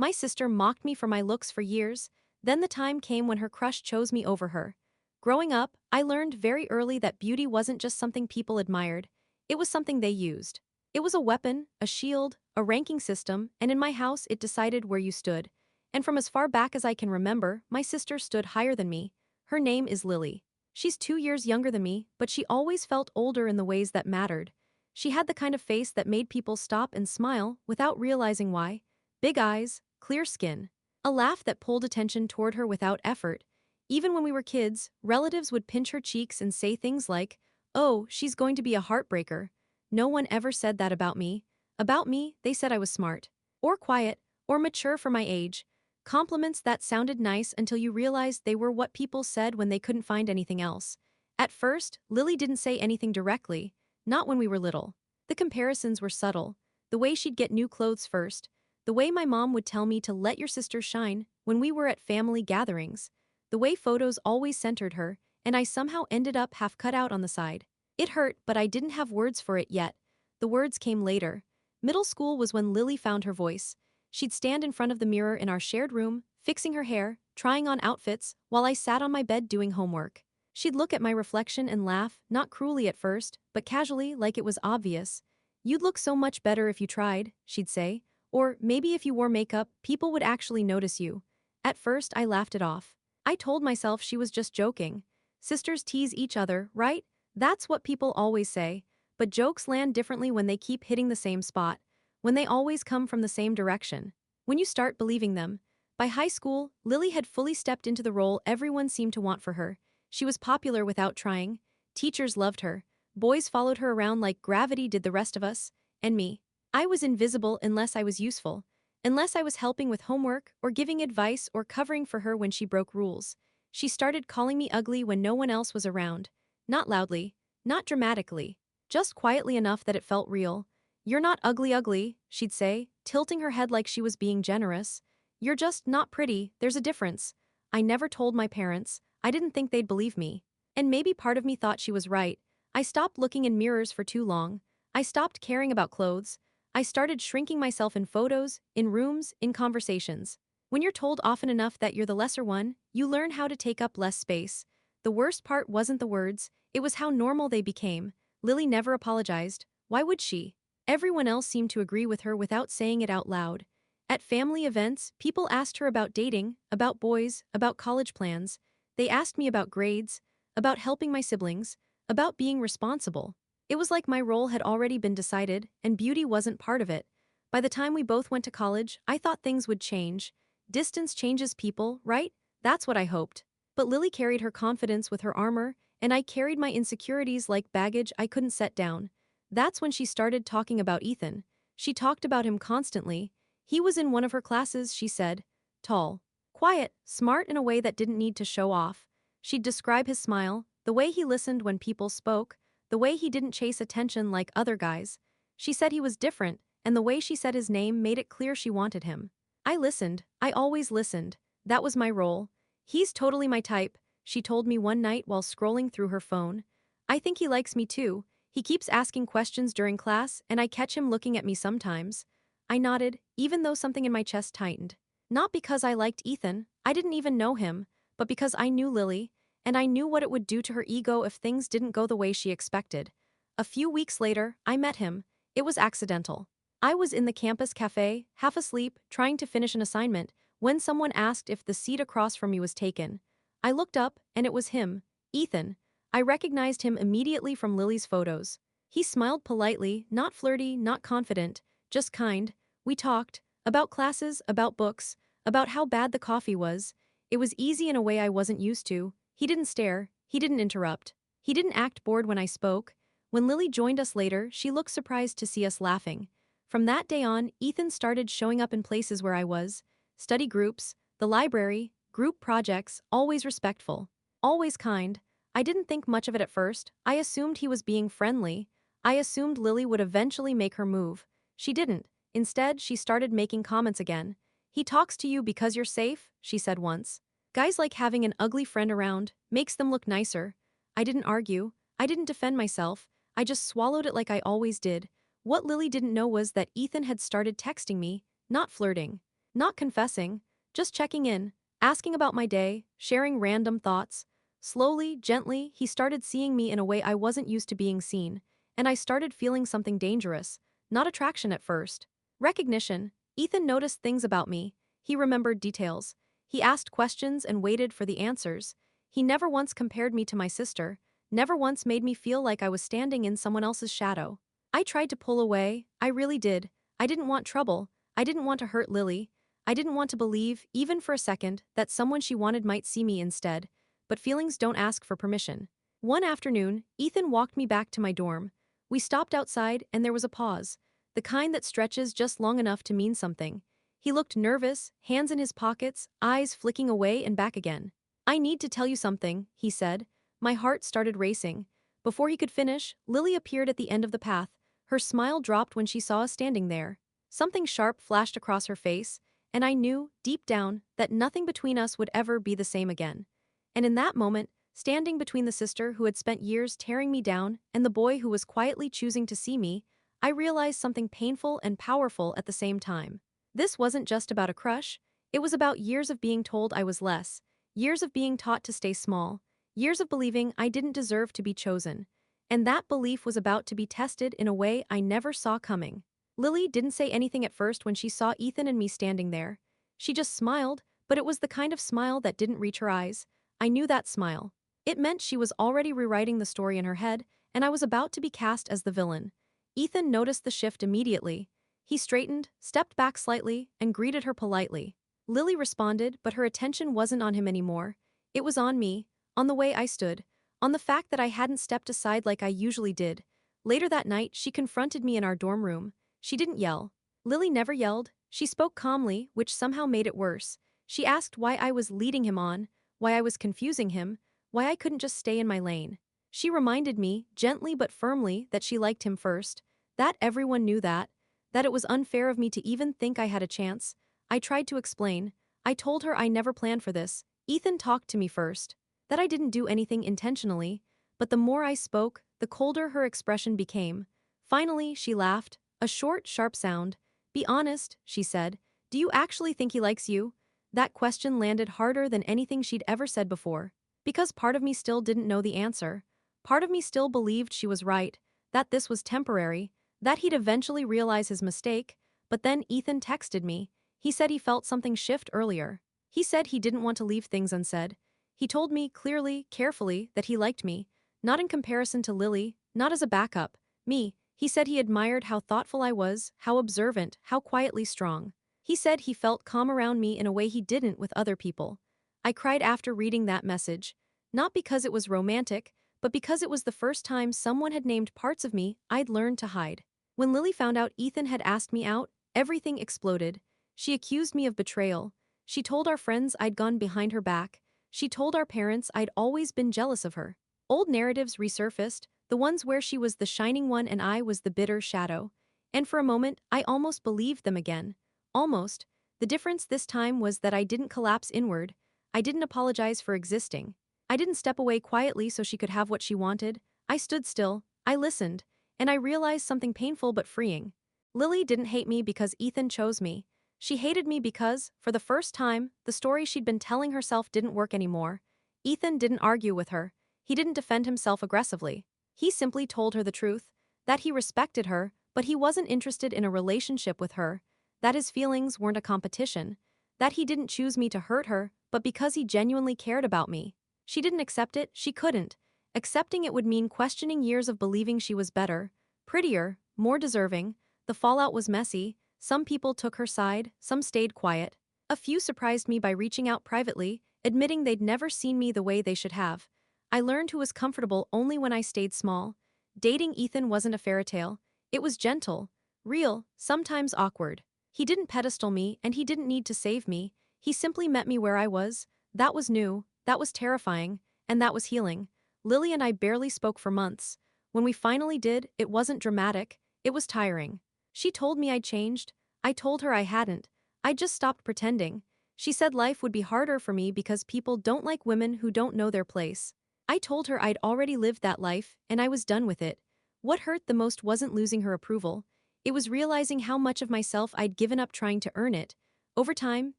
My sister mocked me for my looks for years, then the time came when her crush chose me over her. Growing up, I learned very early that beauty wasn't just something people admired, it was something they used. It was a weapon, a shield, a ranking system, and in my house it decided where you stood. And from as far back as I can remember, my sister stood higher than me. Her name is Lily. She's 2 years younger than me, but she always felt older in the ways that mattered. She had the kind of face that made people stop and smile without realizing why. Big eyes, clear skin. A laugh that pulled attention toward her without effort. Even when we were kids, relatives would pinch her cheeks and say things like, "Oh, she's going to be a heartbreaker." No one ever said that about me. About me, they said I was smart. Or quiet, or mature for my age. Compliments that sounded nice until you realized they were what people said when they couldn't find anything else. At first, Lily didn't say anything directly, not when we were little. The comparisons were subtle. The way she'd get new clothes first. The way my mom would tell me to let your sister shine when we were at family gatherings. The way photos always centered her, and I somehow ended up half cut out on the side. It hurt, but I didn't have words for it yet. The words came later. Middle school was when Lily found her voice. She'd stand in front of the mirror in our shared room, fixing her hair, trying on outfits, while I sat on my bed doing homework. She'd look at my reflection and laugh, not cruelly at first, but casually, like it was obvious. "You'd look so much better if you tried," she'd say. Or, "Maybe if you wore makeup, people would actually notice you." At first, I laughed it off. I told myself she was just joking. Sisters tease each other, right? That's what people always say. But jokes land differently when they keep hitting the same spot. When they always come from the same direction. When you start believing them. By high school, Lily had fully stepped into the role everyone seemed to want for her. She was popular without trying. Teachers loved her. Boys followed her around like gravity did the rest of us. And me. I was invisible unless I was useful. Unless I was helping with homework, or giving advice, or covering for her when she broke rules. She started calling me ugly when no one else was around. Not loudly. Not dramatically. Just quietly enough that it felt real. "You're not ugly ugly," she'd say, tilting her head like she was being generous. "You're just not pretty, there's a difference." I never told my parents. I didn't think they'd believe me. And maybe part of me thought she was right. I stopped looking in mirrors for too long. I stopped caring about clothes. I started shrinking myself in photos, in rooms, in conversations. When you're told often enough that you're the lesser one, you learn how to take up less space. The worst part wasn't the words, it was how normal they became. Lily never apologized. Why would she? Everyone else seemed to agree with her without saying it out loud. At family events, people asked her about dating, about boys, about college plans. They asked me about grades, about helping my siblings, about being responsible. It was like my role had already been decided, and beauty wasn't part of it. By the time we both went to college, I thought things would change. Distance changes people, right? That's what I hoped. But Lily carried her confidence with her armor, and I carried my insecurities like baggage I couldn't set down. That's when she started talking about Ethan. She talked about him constantly. He was in one of her classes, she said. Tall. Quiet, smart in a way that didn't need to show off. She'd describe his smile, the way he listened when people spoke, the way he didn't chase attention like other guys. She said he was different, and the way she said his name made it clear she wanted him. I listened. I always listened. That was my role. "He's totally my type," she told me one night while scrolling through her phone. "I think he likes me too. He keeps asking questions during class, and I catch him looking at me sometimes." I nodded, even though something in my chest tightened. Not because I liked Ethan, I didn't even know him, but because I knew Lily, and I knew what it would do to her ego if things didn't go the way she expected. A few weeks later, I met him. It was accidental. I was in the campus cafe, half asleep, trying to finish an assignment, when someone asked if the seat across from me was taken. I looked up, and it was him, Ethan. I recognized him immediately from Lily's photos. He smiled politely, not flirty, not confident, just kind. We talked, about classes, about books, about how bad the coffee was. It was easy in a way I wasn't used to. He didn't stare, he didn't interrupt. He didn't act bored when I spoke. When Lily joined us later, she looked surprised to see us laughing. From that day on, Ethan started showing up in places where I was. Study groups, the library, group projects, always respectful. Always kind. I didn't think much of it at first. I assumed he was being friendly. I assumed Lily would eventually make her move. She didn't. Instead, she started making comments again. "He talks to you because you're safe," she said once. "Guys like having an ugly friend around, makes them look nicer." I didn't argue. I didn't defend myself. I just swallowed it like I always did. What Lily didn't know was that Ethan had started texting me, not flirting. Not confessing, just checking in, asking about my day, sharing random thoughts. Slowly, gently, he started seeing me in a way I wasn't used to being seen, and I started feeling something dangerous, not attraction at first. Recognition. Ethan noticed things about me. He remembered details. He asked questions and waited for the answers. He never once compared me to my sister, never once made me feel like I was standing in someone else's shadow. I tried to pull away, I really did. I didn't want trouble, I didn't want to hurt Lily. I didn't want to believe, even for a second, that someone she wanted might see me instead. But feelings don't ask for permission. One afternoon, Ethan walked me back to my dorm. We stopped outside and there was a pause. The kind that stretches just long enough to mean something. He looked nervous, hands in his pockets, eyes flicking away and back again. "I need to tell you something," he said. My heart started racing. Before he could finish, Lily appeared at the end of the path. Her smile dropped when she saw us standing there. Something sharp flashed across her face, and I knew, deep down, that nothing between us would ever be the same again. And in that moment, standing between the sister who had spent years tearing me down and the boy who was quietly choosing to see me, I realized something painful and powerful at the same time. This wasn't just about a crush, it was about years of being told I was less, years of being taught to stay small, years of believing I didn't deserve to be chosen. And that belief was about to be tested in a way I never saw coming. Lily didn't say anything at first when she saw Ethan and me standing there. She just smiled, but it was the kind of smile that didn't reach her eyes. I knew that smile. It meant she was already rewriting the story in her head, and I was about to be cast as the villain. Ethan noticed the shift immediately. He straightened, stepped back slightly, and greeted her politely. Lily responded, but her attention wasn't on him anymore. It was on me, on the way I stood, on the fact that I hadn't stepped aside like I usually did. Later that night, she confronted me in our dorm room. She didn't yell. Lily never yelled. She spoke calmly, which somehow made it worse. She asked why I was leading him on, why I was confusing him, why I couldn't just stay in my lane. She reminded me, gently but firmly, that she liked him first, that everyone knew that it was unfair of me to even think I had a chance. I tried to explain. I told her I never planned for this. Ethan talked to me first. That I didn't do anything intentionally. But the more I spoke, the colder her expression became. Finally, she laughed. A short, sharp sound. "Be honest," she said. "Do you actually think he likes you?" That question landed harder than anything she'd ever said before. Because part of me still didn't know the answer. Part of me still believed she was right, that this was temporary, that he'd eventually realize his mistake. But then Ethan texted me. He said he felt something shift earlier. He said he didn't want to leave things unsaid. He told me clearly, carefully, that he liked me, not in comparison to Lily, not as a backup. Me. He said he admired how thoughtful I was, how observant, how quietly strong. He said he felt calm around me in a way he didn't with other people. I cried after reading that message. Not because it was romantic, but because it was the first time someone had named parts of me I'd learned to hide. When Lily found out Ethan had asked me out, everything exploded. She accused me of betrayal. She told our friends I'd gone behind her back. She told our parents I'd always been jealous of her. Old narratives resurfaced, the ones where she was the shining one and I was the bitter shadow. And for a moment, I almost believed them again. Almost. The difference this time was that I didn't collapse inward. I didn't apologize for existing. I didn't step away quietly so she could have what she wanted. I stood still. I listened. And I realized something painful but freeing. Lily didn't hate me because Ethan chose me. She hated me because, for the first time, the story she'd been telling herself didn't work anymore. Ethan didn't argue with her. He didn't defend himself aggressively. He simply told her the truth, that he respected her, but he wasn't interested in a relationship with her, that his feelings weren't a competition, that he didn't choose me to hurt her, but because he genuinely cared about me. She didn't accept it, she couldn't. Accepting it would mean questioning years of believing she was better, prettier, more deserving. The fallout was messy. Some people took her side, some stayed quiet. A few surprised me by reaching out privately, admitting they'd never seen me the way they should have. I learned who was comfortable only when I stayed small. Dating Ethan wasn't a fairy tale. It was gentle, real, sometimes awkward. He didn't pedestal me and he didn't need to save me. He simply met me where I was. That was new, that was terrifying, and that was healing. Lily and I barely spoke for months. When we finally did, it wasn't dramatic, it was tiring. She told me I'd changed. I told her I hadn't. I just stopped pretending. She said life would be harder for me because people don't like women who don't know their place. I told her I'd already lived that life, and I was done with it. What hurt the most wasn't losing her approval. It was realizing how much of myself I'd given up trying to earn it. Over time,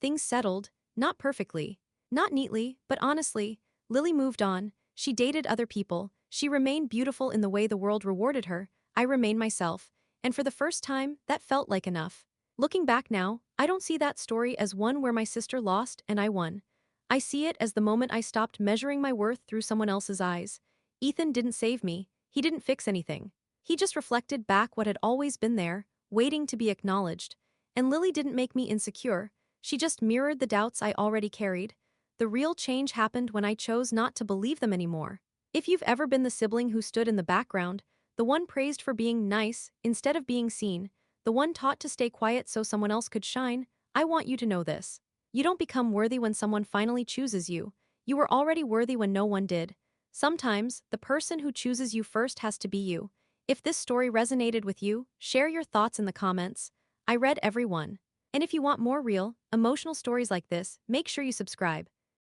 things settled, not perfectly, not neatly, but honestly. Lily moved on, she dated other people, she remained beautiful in the way the world rewarded her, I remained myself, and for the first time, that felt like enough. Looking back now, I don't see that story as one where my sister lost and I won. I see it as the moment I stopped measuring my worth through someone else's eyes. Ethan didn't save me, he didn't fix anything. He just reflected back what had always been there, waiting to be acknowledged. And Lily didn't make me insecure, she just mirrored the doubts I already carried. The real change happened when I chose not to believe them anymore. If you've ever been the sibling who stood in the background, the one praised for being nice instead of being seen, the one taught to stay quiet so someone else could shine, I want you to know this. You don't become worthy when someone finally chooses you. You were already worthy when no one did. Sometimes, the person who chooses you first has to be you. If this story resonated with you, share your thoughts in the comments. I read every one. And if you want more real, emotional stories like this, make sure you subscribe.